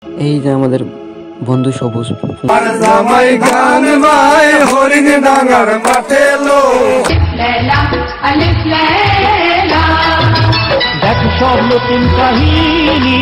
এই যে আমাদের বন্ধু সবুজ সব নতুন কাহিনী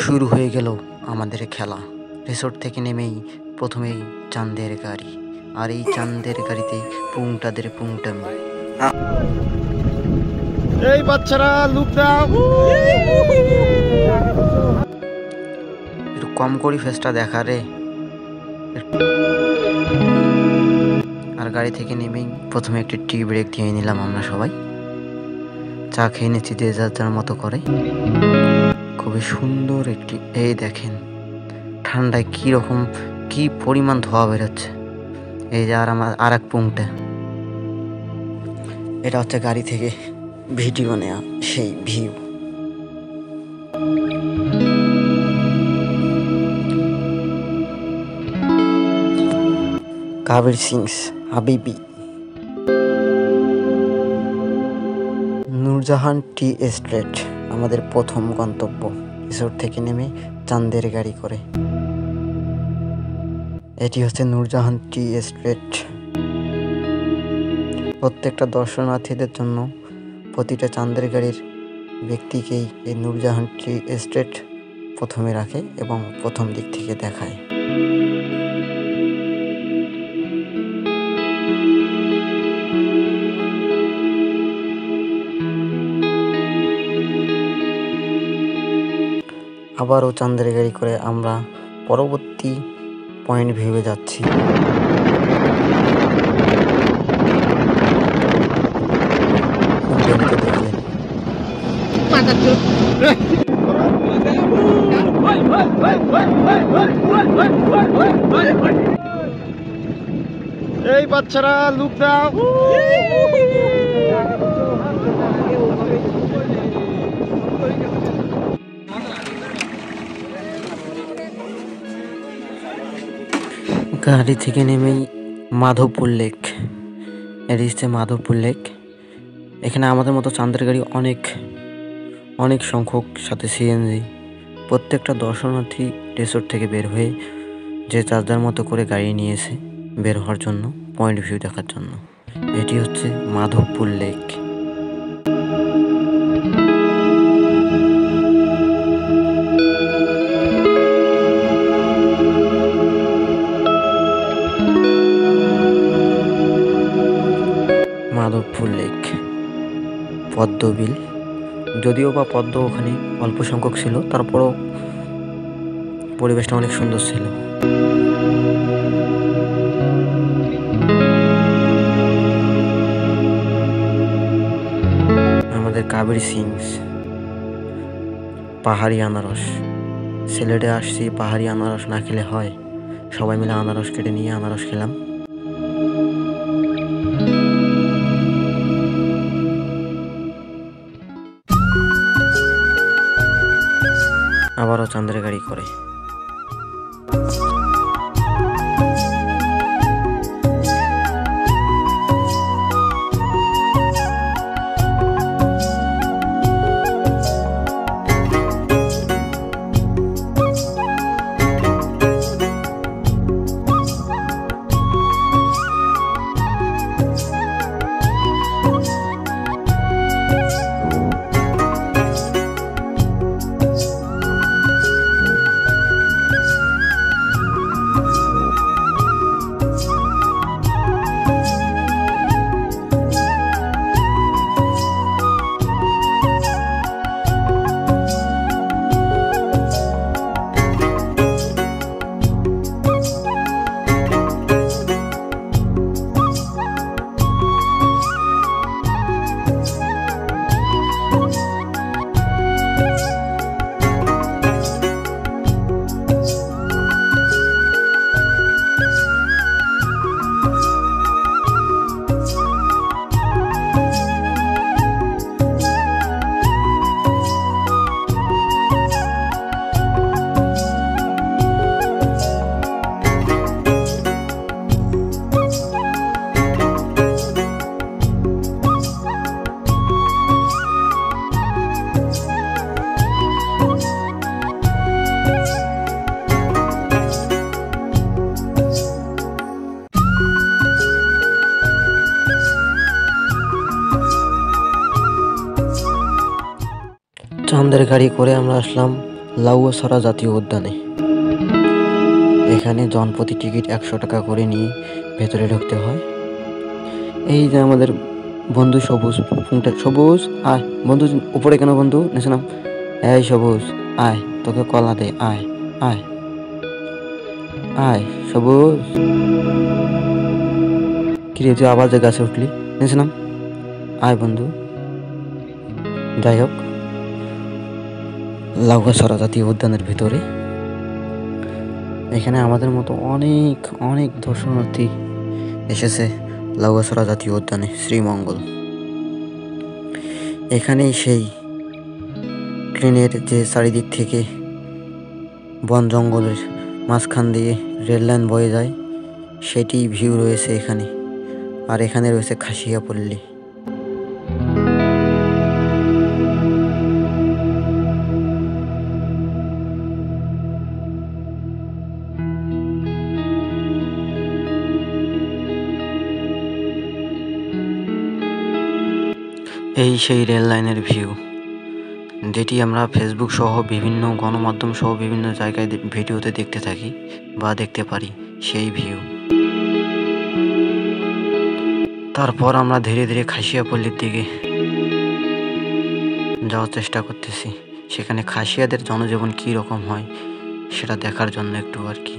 শুরু হয়ে গেল আমাদের খেলা। রিসোর্ট থেকে নেমেই প্রথমেই চাঁদের গাড়ি, আর এই চাঁদের গাড়িতে পুংটাদের পুংটামি। এই বাচ্চারা লুক দাও, একটু কম করি ফেসটা দেখা রে। আর গাড়ি থেকে নেমেই প্রথমে একটি টি ব্রেক দিয়ে নিলাম আমরা সবাই। চা খেয়ে নিচ্ছি যে যার যার মতো করে। খুবই সুন্দর একটি, এই দেখেন ঠান্ডায় কি রকম কি পরিমাণ ধোয়া বেরোচ্ছে। এই যে আর আমার আর এক পুংটা, এটা হচ্ছে গাড়ি থেকে ভিডিও নেওয়া সেই ভিউ। কাবির সিংস হাবিবি। নূরজাহান টি এস্টেট আমাদের প্রথম গন্তব্য। রিসোর্ট থেকে নেমে চাঁদের গাড়ি করে। এটি হচ্ছে নূরজাহান টি এস্টেট। প্রত্যেকটা দর্শনার্থীদের জন্য প্রতিটা চাঁদের গাড়ির ব্যক্তিকেই এই নূরজাহান টি এস্টেট প্রথমে রাখে এবং প্রথম দিক থেকে দেখায়। আবারও চাঁদের গাড়ি করে আমরা পরবর্তী পয়েন্ট ভেবে যাচ্ছি। এই বাচ্চারা লুক দাও। গাড়ি থেকে নেমেই মাধবপুর লেক। এটি হচ্ছে মাধবপুর লেক। এখানে আমাদের মতো চাঁদের গাড়ি অনেক সংখ্যক, সাথে সিএনজি। প্রত্যেকটা দর্শনার্থী রিসোর্ট থেকে বের হয়ে যে যার মতো করে গাড়ি নিয়েছে বের হওয়ার জন্য, পয়েন্ট ভিউ দেখার জন্য। এটি হচ্ছে মাধবপুর লেক। মাধবপুর লেক, পদ্মবিল। যদিও বা পদ্ম ওখানে অল্প সংখ্যক ছিল, তারপরও পরিবেশটা অনেক সুন্দর ছিল। আমাদের কাবির সিংস পাহাড়ি আনারস। সিলেটে আসছি, পাহাড়ি আনারস না খেলে হয়। সবাই মিলে আনারস কেটে নিয়ে আনারস খেলাম। আবারও চাঁদের গাড়ি করে। চাঁদের গাড়ি করে আমরা আসলাম লাউয়াছড়া জাতীয় উদ্যানে। এখানে জনপ্রতি টিকিট 100 টাকা করে নিয়ে ভেতরে ঢুকতে হয়। এই যে আমাদের বন্ধু সবুজ, সবুজ আয় বন্ধু, উপরে কেন বন্ধু, নিচে নাম। এই সবুজ আয়, তোকে কলা দে, আয় আয় আয় সবুজ। কিরে তুই আবার যে গাছে উঠলি, নিচে নাম, আয় বন্ধু। যাই হোক, লাউয়াছড়া জাতীয় উদ্যানের ভিতরে এখানে আমাদের মতো অনেক অনেক দর্শনার্থী এসেছে লাউয়াছড়া জাতীয় উদ্যানে শ্রীমঙ্গল। এখানেই সেই ট্রেনের যে চারিদিক থেকে বন জঙ্গলের মাঝখান দিয়ে রেল লাইন বয়ে যায়, সেটি ভিউ রয়েছে এখানে। আর এখানে রয়েছে খাসিয়া পল্লী। এই সেই রেল লাইনের ভিউ, যেটি আমরা ফেসবুক সহ বিভিন্ন গণমাধ্যম সহ বিভিন্ন জায়গায় ভিডিওতে দেখতে থাকি বা দেখতে পারি সেই ভিউ। তারপর আমরা ধীরে ধীরে খাসিয়াপল্লির দিকে যাওয়ার চেষ্টা করতেছি। সেখানে খাসিয়াদের জনজীবন কী রকম হয় সেটা দেখার জন্য একটু আর কি।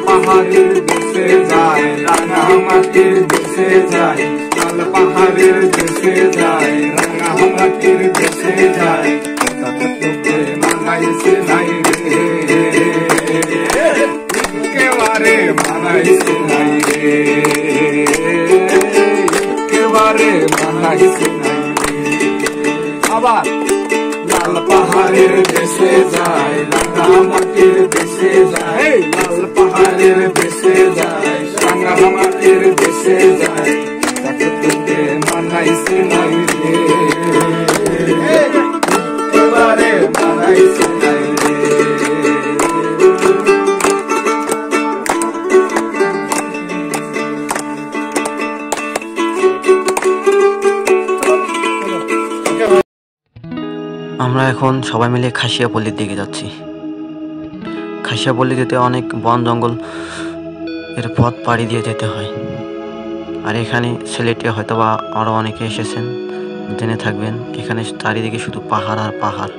পাহাড়ের দেশে যায়, রাঙা মাটির দেশে যায়, লাল পাহাড়ের দেশে যায়, রাঙা মাটির দেশে যায়, তোকে মানাইছে নাই রে, একেবারে মানাইছে নাই রে, একেবারে মানাইছে নাই রে। আবার লাল পাহাড়ের দেশে যায়, রাঙা মাটির দেশে যায়, লাল পাহাড়ের দেশে যায়, রাঙা মাটির দেশে যায়, তোকে মানাইছে নাই রে, এবারে মানাইছে নাই রে। আমরা এখন সবাই মিলে খাসিয়াপল্লির দিকে যাচ্ছি। খাসিয়াপল্লি যেতে অনেক বন জঙ্গল এর পথ পাড়ি দিয়ে যেতে হয়। আর এখানে সিলেটে হয়তো বা আরও অনেকে এসেছেন, জেনে থাকবেন এখানে চারিদিকে শুধু পাহাড় আর পাহাড়,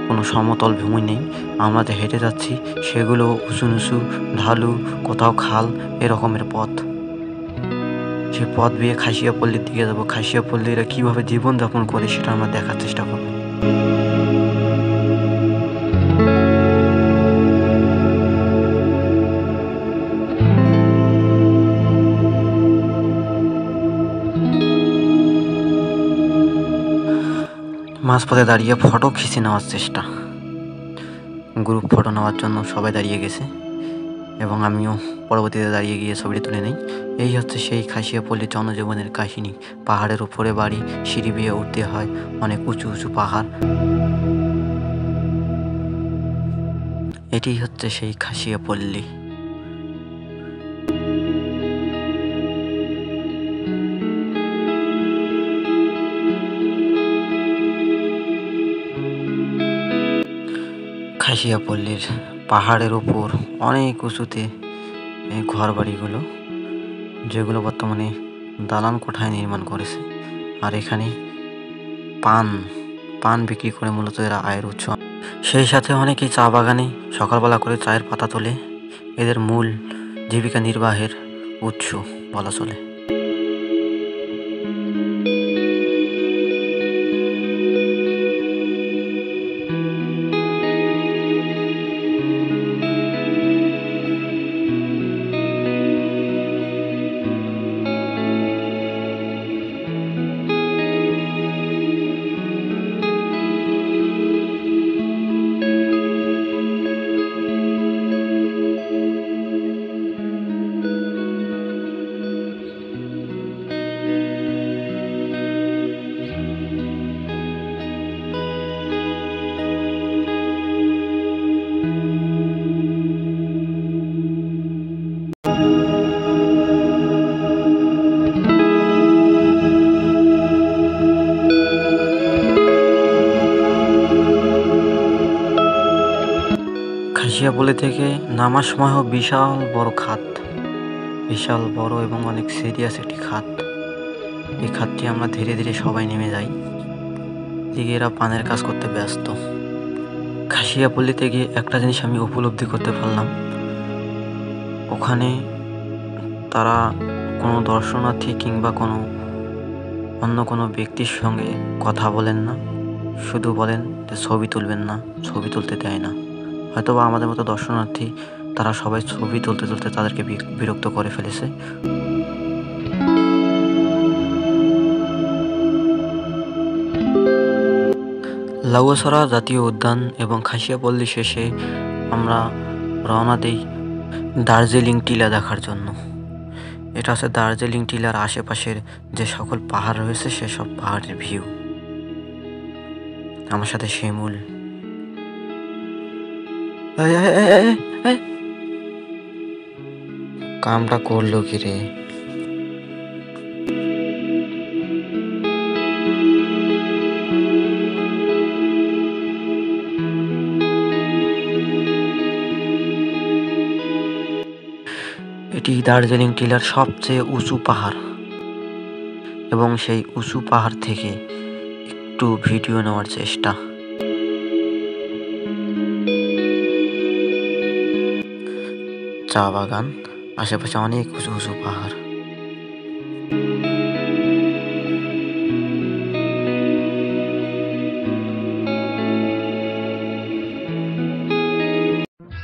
কোনো সমতল ভূমি নেই। আমরা যে হেঁটে যাচ্ছি সেগুলো উঁচু নিচু, ঢালু, কোথাও খাল, এরকমের পথ। সে পথ দিয়ে খাসিয়াপল্লির দিকে যাবো। খাসিয়াপল্লিরা কীভাবে জীবনযাপন করে সেটা আমরা দেখার চেষ্টা করব। মাঝপথে দাঁড়িয়ে ফটো খিঁচে নেওয়ার চেষ্টা, গ্রুপ ফটো নেওয়ার জন্য সবাই দাঁড়িয়ে গেছে এবং আমিও পরবর্তীতে দাঁড়িয়ে গিয়ে ছবিটি তুলে নিই। এই হচ্ছে সেই খাসিয়াপল্লির জনজীবনের কাহিনী। পাহাড়ের উপরে বাড়ি, সিঁড়ি বেয়ে উঠতে হয়, অনেক উঁচু উঁচু পাহাড়। এটি হচ্ছে সেই খাসিয়াপল্লী। খাসিয়াপল্লির পাহাড়ের উপর অনেক উঁচুতে এই ঘর বাড়িগুলো, যেগুলো বর্তমানে দালান কোঠায় নির্মাণ করেছে। আর এখানে পান বিক্রি করে মূলত এরা আয়ের উৎস। সেই সাথে অনেকেই চা বাগানে সকালবেলা করে চায়ের পাতা তোলে। এদের মূল জীবিকা নির্বাহের উৎস বলা চলে। খাসিয়াপল্লী থেকে নামার সময়ও বিশাল বড় খাত, বিশাল বড় এবং অনেক সিরিয়াস একটি খাত। এই খাতটি আমরা ধীরে ধীরে সবাই নেমে যাই। এদিকে এরা পানের কাজ করতে ব্যস্ত। খাসিয়াপল্লীতে গিয়ে একটা জিনিস আমি উপলব্ধি করতে পারলাম, ওখানে তারা কোনো দর্শনার্থী কিংবা অন্য কোনো ব্যক্তির সঙ্গে কথা বলেন না, শুধু বলেন যে ছবি তুলবেন না, ছবি তুলতে দেয় না। হয়তোবা আমাদের মতো দর্শনার্থী তারা সবাই ছবি তুলতে তুলতে তাদেরকে বিরক্ত করে ফেলেছে। লাউয়াছড়া জাতীয় উদ্যান এবং খাসিয়াপল্লী শেষে আমরা রওনা দিই দার্জিলিং টিলা দেখার জন্য। এটা হচ্ছে দার্জিলিং টিলার আশেপাশের যে সকল পাহাড় রয়েছে সেসব পাহাড়ের ভিউ। আমার সাথে শিমুল। কামটা করলো কি রে? এটি দার্জিলিং টিলার সবচেয়ে উঁচু পাহাড় এবং সেই উঁচু পাহাড় থেকে একটু ভিডিও নেওয়ার চেষ্টা। চা বাগান, আশেপাশে অনেক উঁচু উঁচু পাহাড়।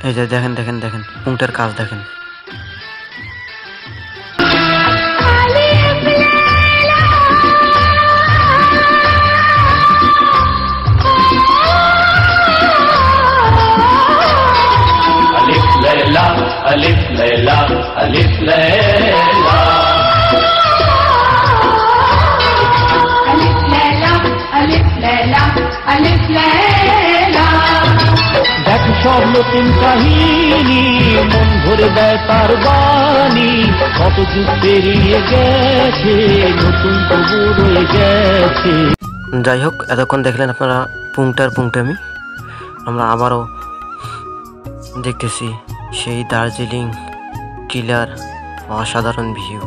এই যে দেখেন দেখেন দেখেন উঁটের কাজ দেখেন। ألف ليلى ألف ليلى ألف ليلى ألف ليلى ألف ليلى দেখ সব নতুন কাহিনী, মন ভরে দেয় তার বাণী। কত যুগ পেরিয়ে গেছে, নতুন তবু রয়ে গেছে। যাই হোক, এতক্ষণ দেখলেন আপনারা পুংটার পুংটামি। আমরা আবারও দেখতেছি সেই দার্জিলিং টিলার অসাধারণ ভিউ।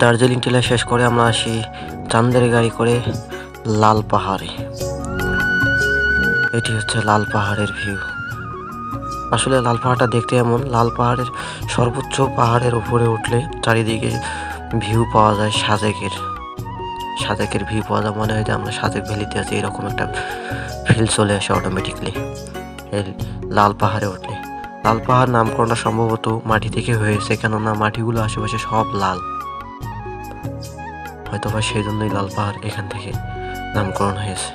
দার্জিলিং টিলা শেষ করে আমরা আসি চাঁদের গাড়ি করে লাল পাহাড়ে। এটি হচ্ছে লাল পাহাড়ের ভিউ। আসলে লাল পাহাড়টা দেখতে এমন, লাল পাহাড়ের সর্বোচ্চ পাহাড়ের উপরে উঠলে চারিদিকে ভিউ পাওয়া যায় সাজেকের ভিউ পাওয়া যায়। মনে হয় যে আমরা সাজেক ভ্যালিতে আছি, এরকম একটা ফিল চলে আসে অটোমেটিকলি এই লাল পাহাড়ে উঠলে। লাল পাহাড় নামকরণটা সম্ভবত মাটি থেকে হয়েছে, কেননা মাটিগুলো আশেপাশে সব লাল, হয়তোবা সেই জন্যই লাল পাহাড় এখান থেকে নামকরণ হয়েছে।